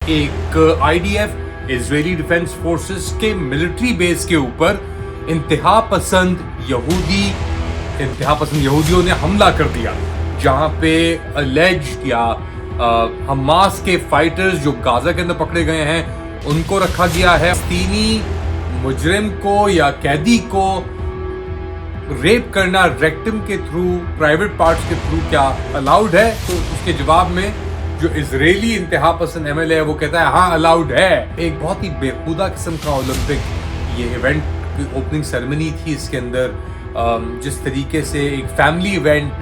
एक IDF Israeli defence forces के military base के ऊपर इंतहा पसंद यहूदियों ने हमला कर दिया, जहां पे अलेज्ड या हमास के फाइटर्स जो गाजा के अंदर पकड़े गए हैं उनको रखा गया है। फलस्तीनी मुजरिम को या कैदी को रेप करना रेक्टम के थ्रू, प्राइवेट पार्ट्स के थ्रू क्या अलाउड है? तो उसके जवाब में जो इजरायली इंतहा पसंद एमएलए है वो कहता है हाँ अलाउड है। एक बहुत ही बेहुदा किस्म का ओलंपिक ये इवेंट की ओपनिंग सेरेमनी थी। इसके अंदर जिस तरीके से एक फैमिली इवेंट,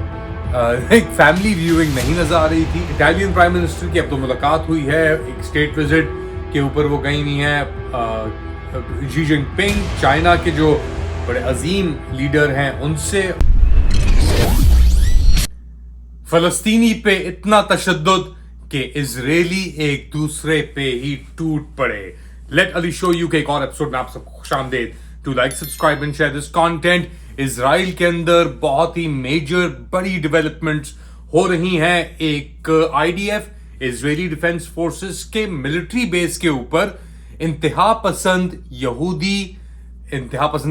एक फैमिली व्यूइंग नहीं नजर आ रही थी। इटालियन प्राइम मिनिस्टर की अब तो मुलाकात हुई है, एक स्टेट विजिट के ऊपर वो गई हुई हैं। शी जिनपिंग चाइना के जो बड़े अजीम लीडर हैं उनसे। फलस्तीनी पे इतना तशद्दुद कि इजरायली एक दूसरे पे ही टूट पड़े। लेट अली शो यू के एक और एपिसोड में आप सबको खुशामदीद। To like, subscribe and share this content. Israel के अंदर बहुत ही मेजर बड़ी डेवलपमेंट्स हो रही हैं। एक आईडीएफ इजरायली डिफेंस फोर्सेस के मिलिट्री बेस के ऊपर इंतहा पसंद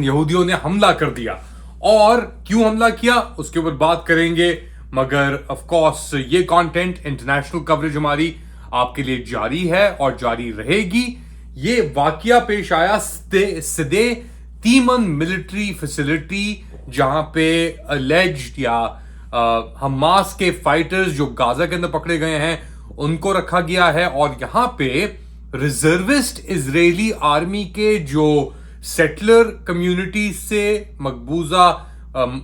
यहूदियों ने हमला कर दिया। और क्यों हमला किया उसके ऊपर बात करेंगे, मगर ऑफ कोर्स ये कंटेंट इंटरनेशनल कवरेज हमारी आपके लिए जारी है और जारी रहेगी। ये वाकया पेश आया सदे तीमन मिलिट्री फैसिलिटी, जहां पे अलेज्ड या हमास के फाइटर्स जो गाजा के अंदर पकड़े गए हैं उनको रखा गया है। और यहां पे रिजर्विस्ट इजरायली आर्मी के जो सेटलर कम्युनिटी से मकबूजा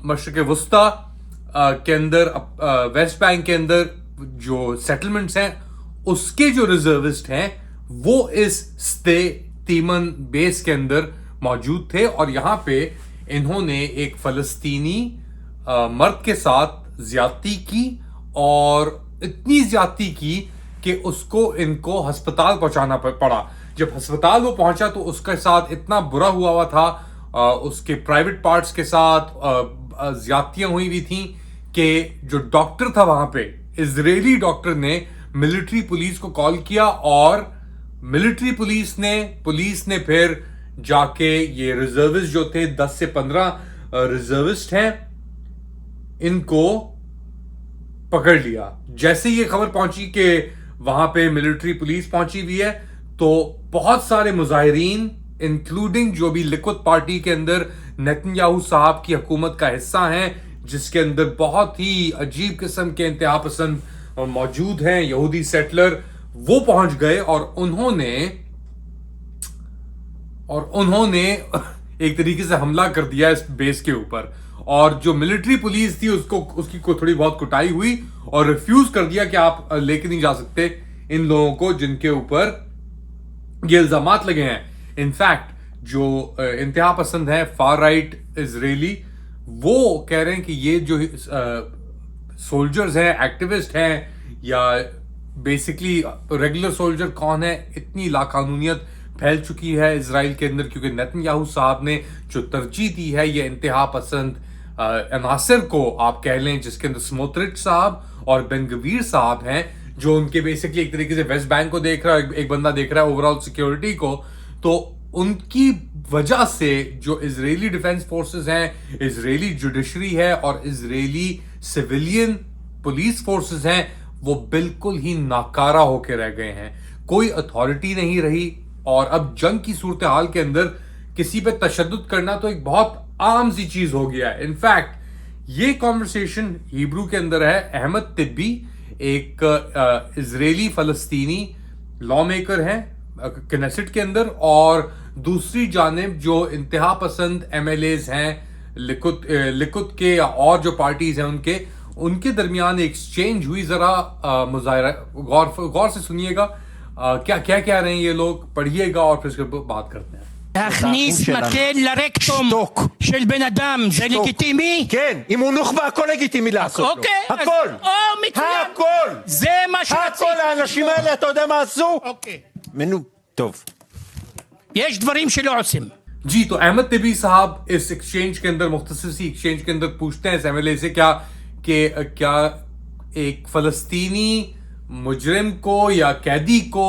मशरक वस्ता के अंदर, वेस्ट बैंक के अंदर जो सेटलमेंट्स हैं उसके जो रिजर्विस्ट हैं वो इस तीमन बेस के अंदर मौजूद थे। और यहां पे इन्होंने एक फलस्तीनी मर्द के साथ ज्यादती की, और इतनी ज्यादती की कि उसको इनको अस्पताल पहुंचाना पड़ा। जब अस्पताल वो पहुंचा तो उसके साथ इतना बुरा हुआ था, उसके प्राइवेट पार्ट्स के साथ ज्यादतियां हुई हुई थी कि जो डॉक्टर था वहां पे, इजरायली डॉक्टर ने मिलिट्री पुलिस को कॉल किया, और मिलिट्री पुलिस ने फिर जाके ये रिजर्विस्ट जो थे 10 से 15 रिजर्विस्ट हैं इनको पकड़ लिया। जैसे ये खबर पहुंची कि वहां पे मिलिट्री पुलिस पहुंची हुई है तो बहुत सारे मुजाहिरीन, इंक्लूडिंग जो भी लिकुद पार्टी के अंदर नेतन्याहू साहब की हुकूमत का हिस्सा हैं, जिसके अंदर बहुत ही अजीब किस्म के इंतहा पसंद मौजूद हैं, यहूदी सेटलर, वो पहुंच गए और उन्होंने एक तरीके से हमला कर दिया इस बेस के ऊपर। और जो मिलिट्री पुलिस थी उसकी थोड़ी बहुत कुटाई हुई और रिफ्यूज कर दिया कि आप लेके नहीं जा सकते इन लोगों को जिनके ऊपर ये इल्जामात लगे हैं। इनफैक्ट जो इंतहा पसंद है फार राइट इजरायली, वो कह रहे हैं कि ये जो सोल्जर्स हैं, एक्टिविस्ट हैं, या बेसिकली रेगुलर सोल्जर कौन है, इतनी लाकानूनियत फैल चुकी है इजराइल के अंदर, क्योंकि नेतन्याहू साहब ने जो तरजीह दी है ये इंतहा पसंद अनासर को आप कह लें, जिसके अंदर स्मोत्रिच साहब और बेन-गवीर साहब हैं, जो उनके बेसिकली एक तरीके से वेस्ट बैंक को देख रहा है, एक बंदा देख रहा है ओवरऑल सिक्योरिटी को। तो उनकी वजह से जो इजरायली डिफेंस फोर्सेस हैं, इजरायली जुडिशरी है और इजरायली सिविलियन पुलिस फोर्सेस हैं, वो बिल्कुल ही नाकारा होकर रह गए हैं। कोई अथॉरिटी नहीं रही। और अब जंग की सूरत हाल के अंदर किसी पे तशद्दुद करना तो एक बहुत आम सी चीज हो गया है। इनफैक्ट ये कॉन्वर्सेशन हिब्रू के अंदर है। अहमद तिब्बी एक इजरायली फलस्तीनी लॉ मेकर हैं कनेसेट के अंदर, और दूसरी जानिब जो इंतहा पसंद एमएलएज हैं लिकुद के और जो पार्टीज हैं उनके दरमियान एक्सचेंज हुई। जरा मुजाहिरा गौर से सुनिएगा क्या कह रहे हैं ये लोग, पढ़िएगा और फिर बात करते हैं। להכניס מקל לרקטום של בן אדם זה לגיטימי? כן, אם הוא נוח'בה הכל לגיטימי לעשות לו. אוקיי. הכל. מצוין. הכל. זה מה שרציתי. הכל, האנשים האלה, אתה יודע מה עשו? אוקיי. טוב. יש דברים שלא עושים. जी, तो अहमद तिबी साहब इस एक्सचेंज के अंदर, मुख्तसर सी एक्सचेंज के अंदर पूछते हैं इस एमएलए से क्या एक फलस्तीनी मुजरिम को या कैदी को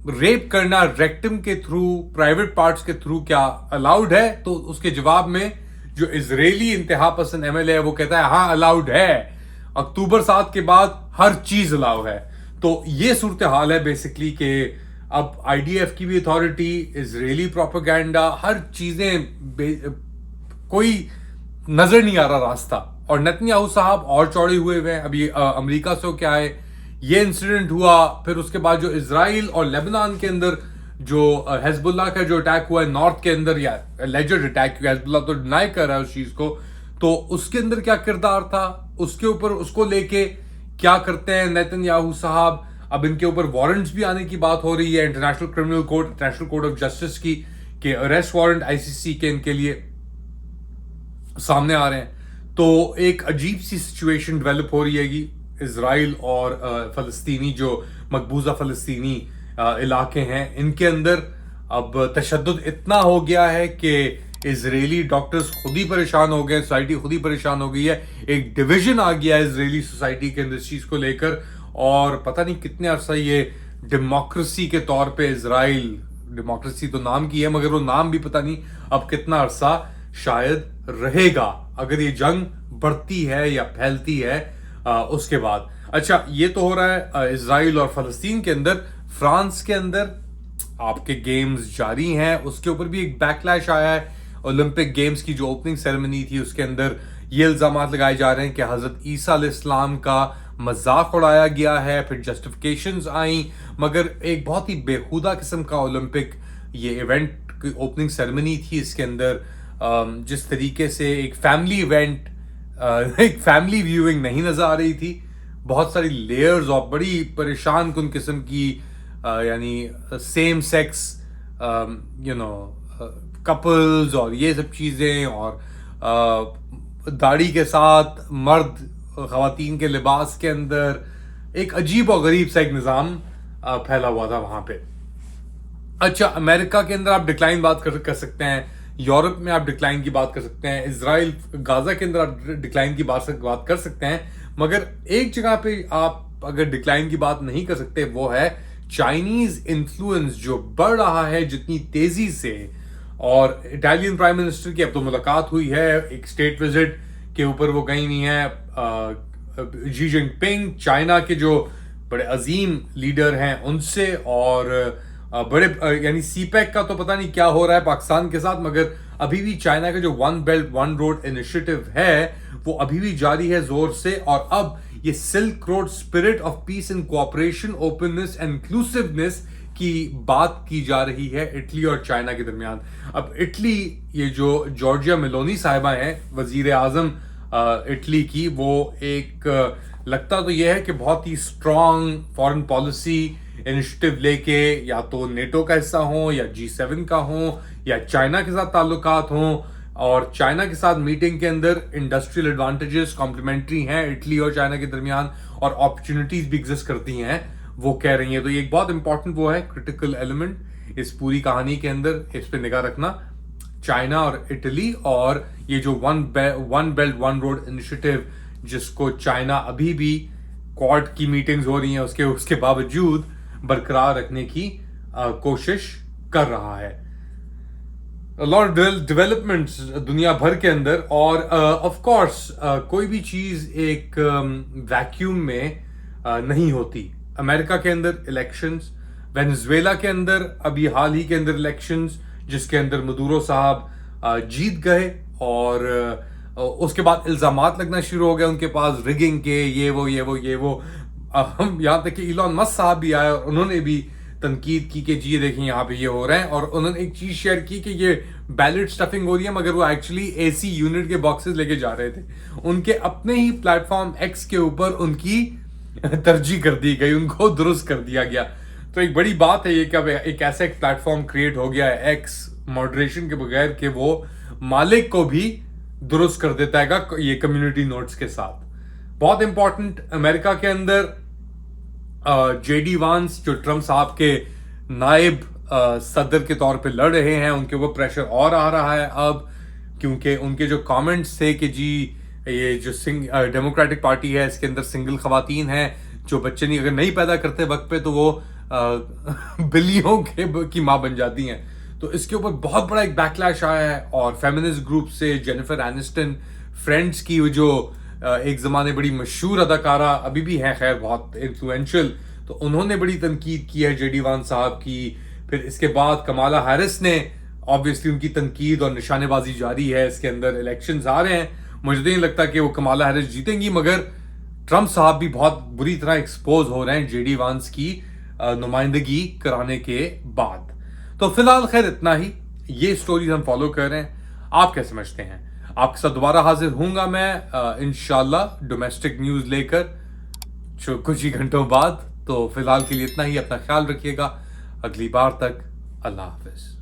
रेप करना रेक्टम के थ्रू, प्राइवेट पार्ट्स के थ्रू क्या अलाउड है? तो उसके जवाब में जो इजरायली इंतहा पसंद एमएलए है वो कहता है हाँ अलाउड है, अक्टूबर 7 के बाद हर चीज अलाउ है। तो ये सूरत हाल है बेसिकली कि अब आईडीएफ की भी अथॉरिटी, इजरायली प्रोपेगेंडा, हर चीजें कोई नजर नहीं आ रहा रास्ता। और नेतन्याहू साहब और चौड़े हुए हैं। अभी अमेरिका से क्या है, ये इंसिडेंट हुआ, फिर उसके बाद जो इजराइल और लेबनान के अंदर जो हिजबुल्लाह का जो अटैक हुआ है नॉर्थ के अंदर, या एलिजेड अटैक, क्योंकि हिजबुल्लाह तो डिनाई कर रहा है उस चीज को, तो उसके अंदर क्या किरदार था, उसके ऊपर उसको लेके क्या करते हैं नेतन्याहू साहब। अब इनके ऊपर वारंट्स भी आने की बात हो रही है international criminal court, international court of justice की, कि अरेस्ट वारंट आईसीसी के इनके लिए सामने आ रहे हैं। तो एक अजीब सी सिचुएशन डेवलप हो रही है इजराइल और फलस्तीनी जो मकबूजा फलस्तीनी इलाके हैं इनके अंदर। अब तशद्दुद इतना हो गया है कि इजरायली डॉक्टर्स खुद ही परेशान हो गए, सोसाइटी खुद ही परेशान हो गई है, एक डिवीजन आ गया है इजरायली सोसाइटी के अंदर इस चीज को लेकर। और पता नहीं कितने अरसा ये डेमोक्रेसी के तौर पे इजराइल, डेमोक्रेसी तो नाम की है मगर वो नाम भी पता नहीं अब कितना अरसा शायद रहेगा, अगर ये जंग बढ़ती है या फैलती है उसके बाद। अच्छा, ये तो हो रहा है इजराइल और फलस्तीन के अंदर। फ्रांस के अंदर आपके गेम्स जारी हैं, उसके ऊपर भी एक बैकलैश आया है। ओलंपिक गेम्स की जो ओपनिंग सेरेमनी थी उसके अंदर ये इल्जाम लगाए जा रहे हैं कि हजरत ईसा अलैहिस्सलाम का मजाक उड़ाया गया है, फिर जस्टिफिकेशंस आई, मगर एक बहुत ही बेहुदा किस्म का ओलंपिक ये इवेंट की ओपनिंग सेरेमनी थी। इसके अंदर जिस तरीके से एक फैमिली इवेंट, एक फैमिली व्यूइंग नहीं नजर आ रही थी, बहुत सारी लेयर्स और बड़ी परेशान कुन किस्म की यानी सेम सेक्स कपल्स और ये सब चीजें, और दाढ़ी के साथ मर्द खवातीन के लिबास के अंदर एक अजीब और गरीब सा एक निज़ाम फैला हुआ था वहां पे। अच्छा, अमेरिका के अंदर आप डिक्लाइन बात कर सकते हैं, यूरोप में आप डिक्लाइन की बात कर सकते हैं, इजराइल गाजा के अंदर आप डिक्लाइन की बात कर सकते हैं, मगर एक जगह पे आप अगर डिक्लाइन की बात नहीं कर सकते वो है चाइनीज इन्फ्लुएंस जो बढ़ रहा है जितनी तेजी से। और इटालियन प्राइम मिनिस्टर की अब तो मुलाकात हुई है, एक स्टेट विजिट के ऊपर वो गई हुई है जी जिनपिंग, चाइना के जो बड़े अजीम लीडर हैं उनसे, और बड़े यानी सीपैक का तो पता नहीं क्या हो रहा है पाकिस्तान के साथ, मगर अभी भी चाइना का जो one belt one road initiative है वो अभी भी जारी है जोर से। और अब ये silk road spirit of peace and cooperation, openness and inclusiveness की बात की जा रही है इटली और चाइना के दरमियान। अब इटली, ये जो जॉर्जिया मेलोनी साहिबा हैं वजीर आजम इटली की, वो एक लगता तो यह है कि बहुत ही स्ट्रॉन्ग फॉरेन पॉलिसी इनिशिएटिव लेके या तो नेटो का हिस्सा हो या G7 का हो या चाइना के साथ ताल्लुकात हो, और चाइना के साथ मीटिंग के अंदर इंडस्ट्रियल एडवांटेजेस कॉम्प्लीमेंट्री हैं इटली और चाइना के दरमियान, और अपॉर्चुनिटीज भी एग्जिस्ट करती हैं वो कह रही हैं। तो ये एक बहुत इंपॉर्टेंट वो है क्रिटिकल एलिमेंट इस पूरी कहानी के अंदर, इस पे निगाह रखना, चाइना और इटली, और ये जो one belt one road initiative जिसको चाइना अभी भी क्वाड की मीटिंग्स हो रही हैं उसके बावजूद बरकरार रखने की कोशिश कर रहा है। लॉट डेवलपमेंट्स दुनिया भर के अंदर, और ऑफ कोर्स कोई भी चीज एक वैक्यूम में नहीं होती। अमेरिका के अंदर इलेक्शंस, वेनेजुएला के अंदर अभी हाल ही के अंदर इलेक्शंस जिसके अंदर मदुरो साहब जीत गए, और उसके बाद इल्जामात लगना शुरू हो गए उनके पास रिगिंग के, ये वो हम यहाँ तक कि इलॉन मस्क साहब भी आए और उन्होंने भी तनकीद की कि जी ये देखें यहाँ पे ये हो रहा है। और उन्होंने एक चीज शेयर की कि ये बैलेट स्टफिंग हो रही है, मगर वो एक्चुअली एसी यूनिट के बॉक्सेस लेके जा रहे थे। उनके अपने ही प्लेटफॉर्म एक्स के ऊपर उनकी तरजीह कर दी गई, उनको दुरुस्त कर दिया गया। तो एक बड़ी बात है ये कि अब एक ऐसा एक प्लेटफॉर्म क्रिएट हो गया है एक्स, मॉडरेशन के बगैर, कि वो मालिक को भी दुरुस्त कर देता है ये कम्युनिटी नोट्स के साथ। बहुत इंपॉर्टेंट, अमेरिका के अंदर जेडी वांस जो ट्रम्प साहब के नायब सदर के तौर पे लड़ रहे हैं, उनके ऊपर प्रेशर और आ रहा है अब, क्योंकि उनके जो कमेंट्स थे कि जी ये जो डेमोक्रेटिक पार्टी है इसके अंदर सिंगल खवातीन हैं जो बच्चे अगर नहीं पैदा करते वक्त पे तो वो बिल्लियों की माँ बन जाती हैं। तो इसके ऊपर बहुत बड़ा एक बैकलैश आया है और फेमिनिस्ट ग्रुप से जेनिफर एनिस्टन, फ्रेंड्स की वो जो एक जमाने बड़ी मशहूर अदाकारा अभी भी है, खैर बहुत इन्फ्लुएंशियल, तो उन्होंने बड़ी तनकीद की है जेडी वांस साहब की। फिर इसके बाद कमाला हैरिस ने ऑब्वियसली उनकी तनकीद और निशानेबाजी जारी है। इसके अंदर इलेक्शंस आ रहे हैं, मुझे नहीं लगता कि वो कमाला हैरिस जीतेंगी, मगर ट्रम्प साहब भी बहुत बुरी तरह एक्सपोज हो रहे हैं जेडी वांस की नुमाइंदगी कराने के बाद। तो फिलहाल खैर इतना ही, ये स्टोरीज हम फॉलो कर रहे हैं। आप क्या समझते हैं? आपके साथ दोबारा हाजिर होऊंगा मैं इंशाल्लाह डोमेस्टिक न्यूज लेकर कुछ ही घंटों बाद। तो फिलहाल के लिए इतना ही, अपना ख्याल रखिएगा। अगली बार तक अल्लाह हाफिज।